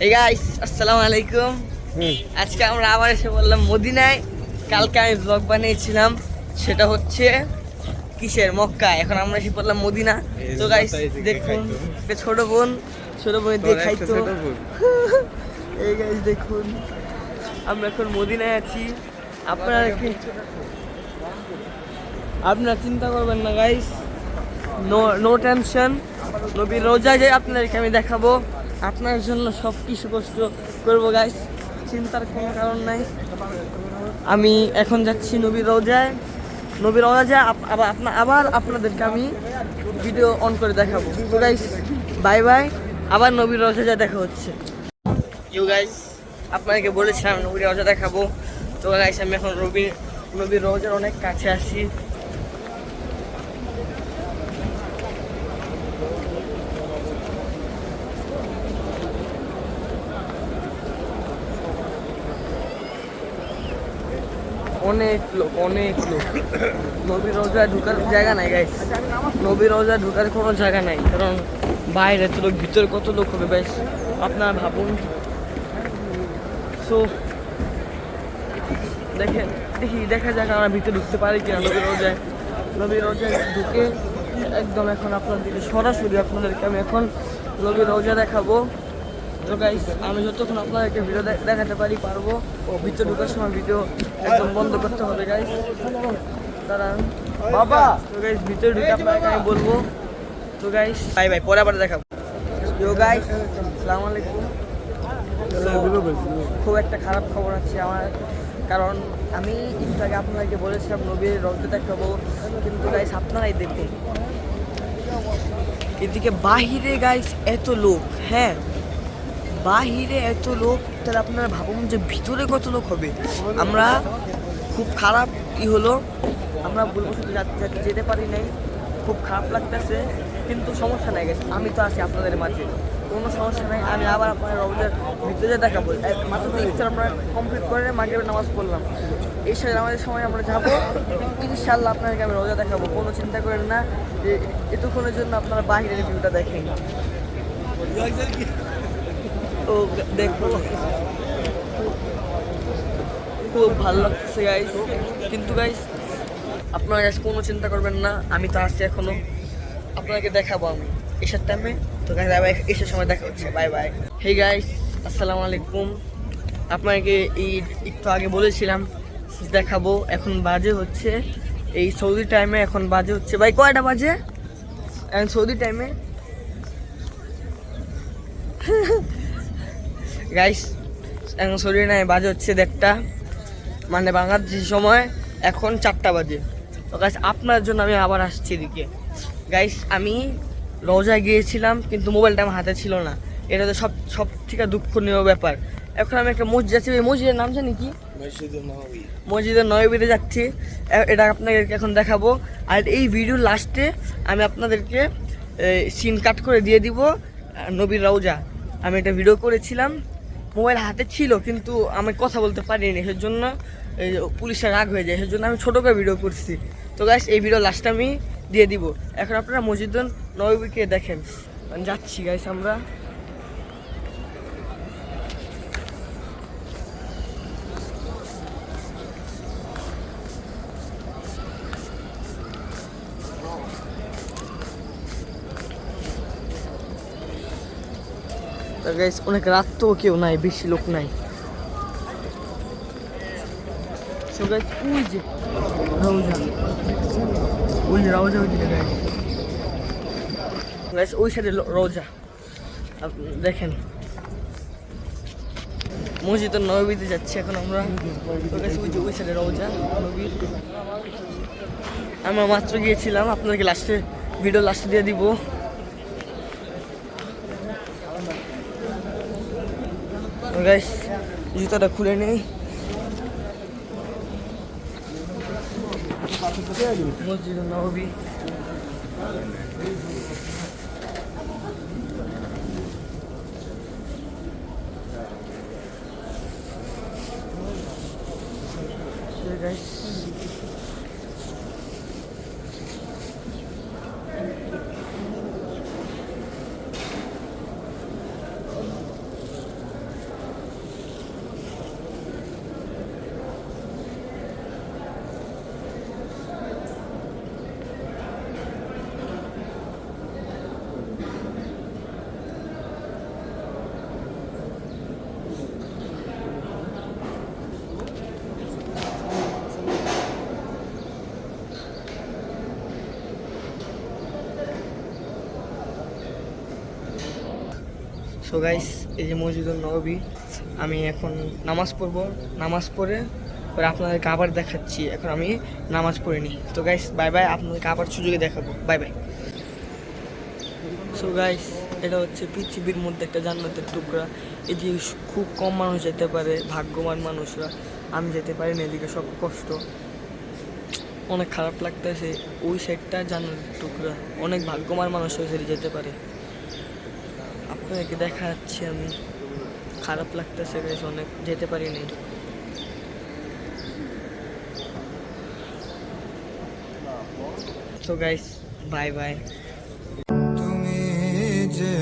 এই গাইস আসসালামু আলাইকুম। আজকে আমরা আবার এসে বললাম মদিনায়। কালকে আমি ব্লগ বানিয়েছিলাম, সেটা হচ্ছে কিসের মক্কা। এখন আমরা এসে বললাম মদিনা। তো গাইস দেখুন, একটা ছোট বোন দেখাইতো। এই গাইস দেখুন, আমরা এখন মদিনায় আছি। আপনারা চিন্তা করবেন না গাইস, নো টেনশন। নবীর রোজা যে আপনাদেরকে আমি দেখাবো, আপনার জন্য সব কিছু কষ্ট করবো গাইস, চিন্তার কোনো কারণ নাই। আমি এখন যাচ্ছি নবীর রোজায়। আবার আপনাদেরকে আমি ভিডিও অন করে দেখাবো। তো গাইস বাই বাই, আবার নবীর রোজা যা দেখা হচ্ছে। ইউ গাইস, আপনাদেরকে বলেছিলাম নবীর রোজা দেখাবো। তো গাইস আমি এখন নবীর রোজার অনেক কাছে আসি। অনেক লোক নবীর রোজায় ঢুকার জায়গা নাই গাইস, নবীর রোজায় ঢুকার কোনো জায়গা নাই। কারণ বাইরে তো লোক, ভিতরে কত লোক হবে গাইস আপনারা ভাবুন। সো দেখা যাক আমরা ভিতরে ঢুকতে পারি কিনা নবীর রোজায় ঢুকে একদম এখন আপনাদেরকে সরাসরি আপনাদেরকে আমি এখন নবীর রোজা দেখাবো। তো গাইস আমি যতক্ষণ আপনাদেরকে ভিডিও দেখাতে পারবো। ও ভিতরে ঢোকার সময় ভিডিও একদম বন্ধ করতে হবে গাইস, দাঁড়ান বাবা। তো গাইস ভিতরে ঢুকে আপনাদেরকে আমি বলবো। তো গাইস বাই বাই, পরে আবার দেখাবো। তো গাইস আসসালামু আলাইকুম। খুব একটা খারাপ খবর আছে আমার, কারণ আমি একটু আগে আপনাদেরকে বলেছিলাম নবীর রোজা দেখাবো, কিন্তু গাইস আপনারাই দেখুন এদিকে বাহিরে গাইস এত লোক। হ্যাঁ বাহিরে এত লোক, তাহলে আপনারা ভাবুন যে ভিতরে কত লোক হবে। আমরা খুব খারাপ হলো, আমরা ভুলবশত যেতে পারি নাই, খুব খারাপ লাগতেছে। কিন্তু সমস্যা নাই গেছে, আমি তো আছি আপনাদের মাঝে, কোনো সমস্যা নাই। আমি আবার আপনার রোজার ভিতরে দেখাবো। মাত্র ইফতার আমরা কমপ্লিট করে মাগরিবের নামাজ পড়লাম, এই সাথে আমাদের সময় আমরা যাবো ইনশাল্লাহ। আপনাদেরকে আমি রোজা দেখাবো, কোনো চিন্তা করেন না যে এতক্ষণের জন্য আপনারা বাহিরের ভিউটা দেখেন। তো দেখো খুব ভালো লাগছে গাইস, কিন্তু গাইস আপনারা গাইস কোনো চিন্তা করবেন না, আমি তো আসছি এখনো, আপনাকে দেখাবো আমি এসার টাইমে। তো গাইস এসার সময় দেখা হচ্ছে, বাই বাই। হে গাইস আসসালামু আলাইকুম। আপনাকে একটু আগে বলেছিলাম দেখাবো। এখন বাজে হচ্ছে এই সৌদি টাইমে, এখন বাজে হচ্ছে ভাই কয়টা বাজে এখন সৌদি টাইমে গাইস? এখন সৌদি টাইমে বাজে হচ্ছে 1:30, মানে বাংলাদেশের সময় এখন 4টা বাজে। তো গাইস আপনার জন্য আমি আবার আসছি এদিকে। গাইস আমি রোজায় গিয়েছিলাম কিন্তু মোবাইলটা আমার হাতে ছিল না, এটা তো সব থেকে দুঃখনীয় ব্যাপার। এখন আমি একটা মসজিদ যাচ্ছি, এই মসজিদের নাম জানি কি, মসজিদের নববীতে যাচ্ছি, এটা আপনাদেরকে এখন দেখাবো। আর এই ভিডিওর লাস্টে আমি আপনাদেরকে সিন কাট করে দিয়ে দিব নবীর রওজা। আমি একটা ভিডিও করেছিলাম, মোবাইল হাতে ছিল কিন্তু আমি কথা বলতে পারিনি, সেজন্য পুলিশের রাগ হয়ে যায়, সেজন্য আমি ছোটো করে ভিডিও করছি। তো গাইস এই ভিডিও লাস্টে আমি দিয়ে দিব। এখন আপনারা মসজিদুন নববীকে দেখেন, যাচ্ছি গাইস আমরা। গাইস অনেক রাত তো, কেউ নাই, বেশি লোক নাই। সো গাইস ওই যে রওজা, ওইদিকে গাইস ওই সাইডে রওজা দেখেন। মসজিদ নববীতে যাচ্ছি এখন আমরা। তো গাইস ওই যে ওই সাইডে রওজা নবীর, আমরা মাত্র গিয়েছিলাম, আপনাদেরকে ভিডিও লাস্টে দিয়ে দিব। গাইস জুতাটা খুলে নেই। মসজিদ নববী, গাইস সো গাইস এই যে মসজিদুল নববী, আমি এখন নামাজ পড়বো, নামাজ পড়ে পরে আপনাদেরকে আবার দেখাচ্ছি। এখন আমি নামাজ পড়িনি। তো গাইস বাই বাই, আপনাদেরকে আবার সুযোগে দেখাবো, বাই বাই। সো গাইস এটা হচ্ছে পৃথিবীর মধ্যে একটা জান্নাতের টুকরা, এদিকে খুব কম মানুষ যেতে পারে, ভাগ্যবান মানুষরা। আমি যেতে পারি না, এদিকে সব কষ্ট, অনেক খারাপ লাগতেছে। ওই সাইডটা জান্নাতের টুকরা, অনেক ভাগ্যবান মানুষ ওই সাইডে যেতে পারে। আপনাদেরকে দেখাচ্ছি আমি, খারাপ লাগতেছে গাইস, অনেক যেতে পারি নাই। So guys bye bye. তুমি যে